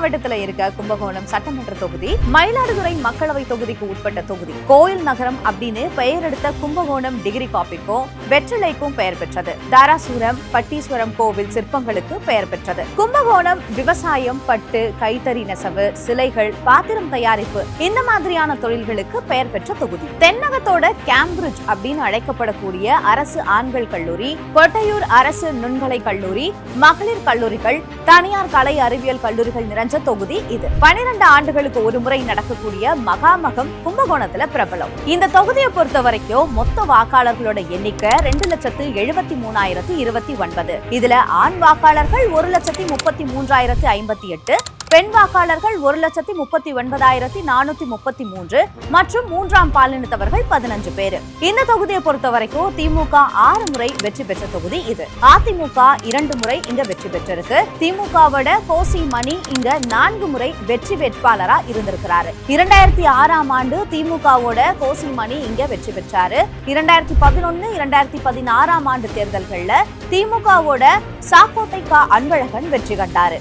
மாவட்டத்துல இருக்க கும்பகோணம் சட்டமன்ற தொகுதி மயிலாடுதுறை மக்களவை தொகுதிக்கு உட்பட்ட தொகுதி. கோயில் நகரம் அப்படின்னு பெயர் எடுத்த கும்பகோணம் டிகிரி காப்பிக்கும் வெற்றிலைக்கும் பெயர் பெற்றது. தாராசுரம் பட்டீஸ்வரம் கோவில் சிற்பங்களுக்கு பெயர் பெற்றது. கும்பகோணம் விவசாயம், பட்டு, கைத்தறி நெசவு, சிலைகள், பாத்திரம் தயாரிப்பு இந்த மாதிரியான தொழில்களுக்கு பெயர் பெற்ற தொகுதி. தென்னகத்தோட கேம்பிரிட்ஜ் அப்படின்னு அழைக்கப்படக்கூடிய அரசு ஆண்கள் கல்லூரி, கொட்டையூர் அரசு நுண்கலை கல்லூரி, மகளிர் கல்லூரிகள், தனியார் கலை அறிவியல் கல்லூரிகள் நிறைஞ்ச தொகுதி இது. 12 ஆண்டுகளுக்கு ஒரு முறை நடக்கக்கூடிய மகாமகம் கும்பகோணத்துல பிரபலம். இந்த தொகுதியை பொறுத்த வரைக்கும் மொத்த வாக்காளர்களோட எண்ணிக்கை 2,33,029. இதுல ஆண் வாக்காளர்கள் 1,33,058, பெண் வாக்காளர்கள் 1,39,433 மற்றும் மூன்றாம் பாலினத்தவர்கள் 15 பேர். இந்த தொகுதியை பொறுத்த வரைக்கும் திமுக 6 முறை வெற்றி பெற்ற தொகுதி இது. அதிமுக 2 முறை இங்க வெற்றி பெற்றிருக்கு. திமுகவோட கோசி மணி இங்க 4 முறை வெற்றி வேட்பாளரா இருந்திருக்கிறாரு. 2006ஆம் ஆண்டு திமுகவோட கோசி மணி இங்க வெற்றி பெற்றாரு. 2011, 2016ஆம் ஆண்டு தேர்தல்கள்ல திமுகவோட சாக்கோட்டை அன்பழகன் வெற்றி கண்டாரு.